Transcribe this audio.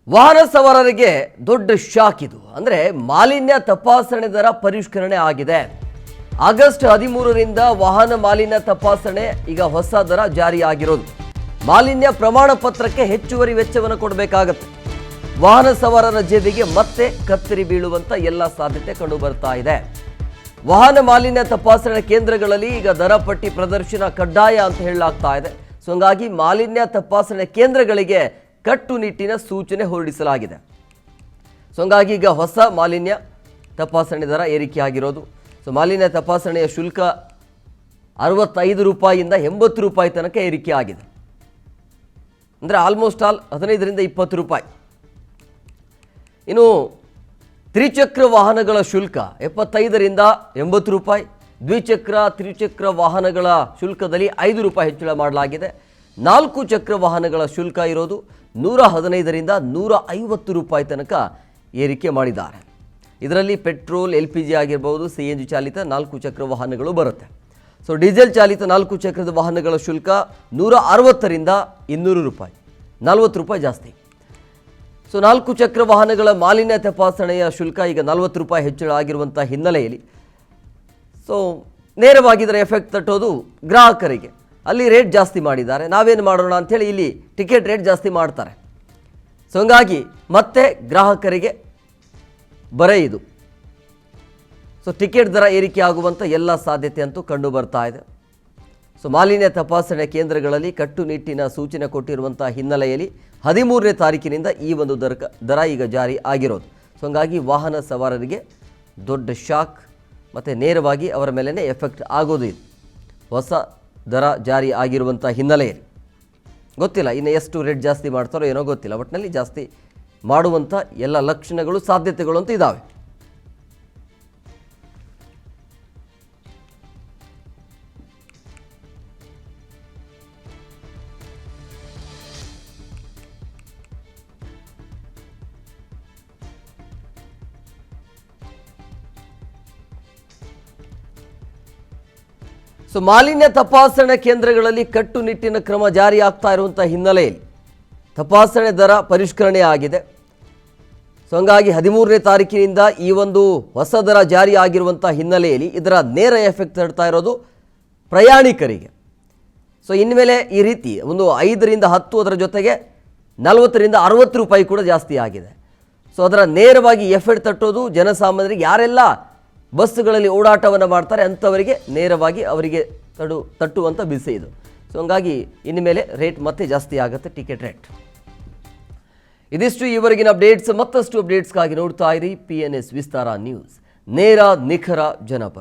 ವಾಹನ ಸವಾರರಿಗೆ ದೊಡ್ಡ ಶಾಕ್ ಇದು. ಅಂದರೆ ಮಾಲಿನ್ಯ ತಪಾಸಣೆ ದರ ಪರಿಷ್ಕರಣೆ ಆಗಿದೆ. ಆಗಸ್ಟ್ 13ರಿಂದ ವಾಹನ ಮಾಲಿನ್ಯ ತಪಾಸಣೆ ಈಗ ಹೊಸ ದರ ಜಾರಿಯಾಗಿರೋದು. ಮಾಲಿನ್ಯ ಪ್ರಮಾಣ ಪತ್ರಕ್ಕೆ ಹೆಚ್ಚುವರಿ ವೆಚ್ಚವನ್ನು ಕೊಡಬೇಕಾಗುತ್ತೆ. ವಾಹನ ಸವಾರರ ಜೇಬಿಗೆ ಮತ್ತೆ ಕತ್ತರಿ ಬೀಳುವಂತ ಎಲ್ಲ ಸಾಧ್ಯತೆ ಕಂಡು ಬರ್ತಾ ಇದೆ. ವಾಹನ ಮಾಲಿನ್ಯ ತಪಾಸಣೆ ಕೇಂದ್ರಗಳಲ್ಲಿ ಈಗ ದರ ಪಟ್ಟಿ ಪ್ರದರ್ಶನ ಕಡ್ಡಾಯ ಅಂತ ಹೇಳಲಾಗ್ತಾ ಇದೆ. ಸೊ ಹಾಗಾಗಿ ಮಾಲಿನ್ಯ ತಪಾಸಣೆ ಕೇಂದ್ರಗಳಿಗೆ ಕಟ್ಟುನಿಟ್ಟಿನ ಸೂಚನೆ ಹೊರಡಿಸಲಾಗಿದೆ. ಸೊ ಹಾಗಾಗಿ ಈಗ ಹೊಸ ಮಾಲಿನ್ಯ ತಪಾಸಣೆ ದರ ಏರಿಕೆಯಾಗಿರೋದು. ಸೊ ಮಾಲಿನ್ಯ ತಪಾಸಣೆಯ ಶುಲ್ಕ 65 ರೂಪಾಯಿಯಿಂದ 80 ರೂಪಾಯಿ ತನಕ ಏರಿಕೆ ಆಗಿದೆ. ಅಂದರೆ ಆಲ್ಮೋಸ್ಟ್ ಆಲ್ 15ರಿಂದ 20 ರೂಪಾಯಿ. ಇನ್ನು ತ್ರಿಚಕ್ರ ವಾಹನಗಳ ಶುಲ್ಕ 75ರಿಂದ 80 ರೂಪಾಯಿ. ತ್ರಿಚಕ್ರ ವಾಹನಗಳ ಶುಲ್ಕದಲ್ಲಿ 5 ರೂಪಾಯಿ ಹೆಚ್ಚಳ ಮಾಡಲಾಗಿದೆ. 4 ಚಕ್ರ ವಾಹನಗಳ ಶುಲ್ಕ ಇರೋದು 115ರಿಂದ 150 ರೂಪಾಯಿ ತನಕ ಏರಿಕೆ ಮಾಡಿದ್ದಾರೆ. ಇದರಲ್ಲಿ ಪೆಟ್ರೋಲ್, LPG ಆಗಿರ್ಬೋದು, CNG ಚಾಲಿತ 4 ಚಕ್ರ ವಾಹನಗಳು ಬರುತ್ತೆ. ಸೊ ಡೀಸೆಲ್ ಚಾಲಿತ 4 ಚಕ್ರದ ವಾಹನಗಳ ಶುಲ್ಕ 160ರಿಂದ 200 ರೂಪಾಯಿ, 40 ರೂಪಾಯಿ ಜಾಸ್ತಿ. ಸೊ 4 ಚಕ್ರ ವಾಹನಗಳ ಮಾಲಿನ್ಯ ತಪಾಸಣೆಯ ಶುಲ್ಕ ಈಗ 40 ರೂಪಾಯಿ ಹೆಚ್ಚಳ ಆಗಿರುವಂಥ ಹಿನ್ನೆಲೆಯಲ್ಲಿ ಸೊ ನೇರವಾಗಿ ಇದರ ಎಫೆಕ್ಟ್ ತಟ್ಟೋದು ಗ್ರಾಹಕರಿಗೆ. ಅಲ್ಲಿ ರೇಟ್ ಜಾಸ್ತಿ ಮಾಡಿದ್ದಾರೆ, ನಾವೇನು ಮಾಡೋಣ ಅಂಥೇಳಿ ಇಲ್ಲಿ ಟಿಕೆಟ್ ರೇಟ್ ಜಾಸ್ತಿ ಮಾಡ್ತಾರೆ. ಸೊ ಹಂಗಾಗಿ ಮತ್ತೆ ಗ್ರಾಹಕರಿಗೆ ಬರೆ ಇದು. ಸೊ ಟಿಕೆಟ್ ದರ ಏರಿಕೆ ಆಗುವಂಥ ಎಲ್ಲ ಸಾಧ್ಯತೆ ಅಂತೂ ಕಂಡು ಬರ್ತಾ ಇದೆ. ಸೊ ಮಾಲಿನ್ಯ ತಪಾಸಣೆ ಕೇಂದ್ರಗಳಲ್ಲಿ ಕಟ್ಟುನಿಟ್ಟಿನ ಸೂಚನೆ ಕೊಟ್ಟಿರುವಂಥ ಹಿನ್ನೆಲೆಯಲ್ಲಿ 13ನೇ ತಾರೀಕಿನಿಂದ ಈ ಒಂದು ದರ ಈಗ ಜಾರಿ ಆಗಿರೋದು. ಸೊ ಹಂಗಾಗಿ ವಾಹನ ಸವಾರರಿಗೆ ದೊಡ್ಡ ಶಾಕ್ ಮತ್ತು ನೇರವಾಗಿ ಅವರ ಮೇಲೇ ಎಫೆಕ್ಟ್ ಆಗೋದು ಇದು. ಹೊಸ ದರ ಜಾರಿ ಆಗಿರುವಂಥ ಹಿನ್ನೆಲೆಯಲ್ಲಿ ಗೊತ್ತಿಲ್ಲ ಇನ್ನು ಎಷ್ಟು ರೇಟ್ ಜಾಸ್ತಿ ಮಾಡ್ತಾರೋ ಏನೋ ಗೊತ್ತಿಲ್ಲ. ಒಟ್ಟಿನಲ್ಲಿ ಜಾಸ್ತಿ ಮಾಡುವಂಥ ಎಲ್ಲ ಲಕ್ಷಣಗಳು, ಸಾಧ್ಯತೆಗಳು ಅಂತ ಇದ್ದಾವೆ. ಸೊ ಮಾಲಿನ್ಯ ತಪಾಸಣೆ ಕೇಂದ್ರಗಳಲ್ಲಿ ಕಟ್ಟುನಿಟ್ಟಿನ ಕ್ರಮ ಜಾರಿ ಆಗ್ತಾ ಇರುವಂಥ ಹಿನ್ನೆಲೆಯಲ್ಲಿ ತಪಾಸಣೆ ದರ ಪರಿಷ್ಕರಣೆ ಆಗಿದೆ. ಸೊ ಹಂಗಾಗಿ 13ನೇ ತಾರೀಕಿನಿಂದ ಈ ಒಂದು ಹೊಸ ದರ ಜಾರಿ ಆಗಿರುವಂಥ ಹಿನ್ನೆಲೆಯಲ್ಲಿ ಇದರ ನೇರ ಎಫೆಕ್ಟ್ ತಡ್ತಾ ಇರೋದು ಪ್ರಯಾಣಿಕರಿಗೆ. ಸೊ ಇನ್ಮೇಲೆ ಈ ರೀತಿ ಒಂದು 5ರಿಂದ 10, ಅದರ ಜೊತೆಗೆ 40ರಿಂದ 60 ರೂಪಾಯಿ ಕೂಡ ಜಾಸ್ತಿ ಆಗಿದೆ. ಸೊ ಅದರ ನೇರವಾಗಿ ಎಫೆಕ್ಟ್ ತಟ್ಟೋದು ಜನಸಾಮಾನ್ಯರಿಗೆ, ಯಾರೆಲ್ಲ ಬಸ್ಸುಗಳಲ್ಲಿ ಓಡಾಟವನ್ನು ಮಾಡ್ತಾರೆ ಅಂಥವರಿಗೆ ನೇರವಾಗಿ ಅವರಿಗೆ ತಟ್ಟುವಂಥ ಬಿಸಿ ಇದು. ಸೊ ಹಂಗಾಗಿ ಇನ್ಮೇಲೆ ರೇಟ್ ಮತ್ತೆ ಜಾಸ್ತಿ ಆಗುತ್ತೆ, ಟಿಕೆಟ್ ರೇಟ್. ಇದಿಷ್ಟು ಈವರೆಗಿನ ಅಪ್ಡೇಟ್ಸ್. ಮತ್ತಷ್ಟು ಅಪ್ಡೇಟ್ಸ್ಗಾಗಿ ನೋಡ್ತಾ ಇರಿ PNS ವಿಸ್ತಾರ ನ್ಯೂಸ್, ನೇರ ನಿಖರ ಜನಪರ.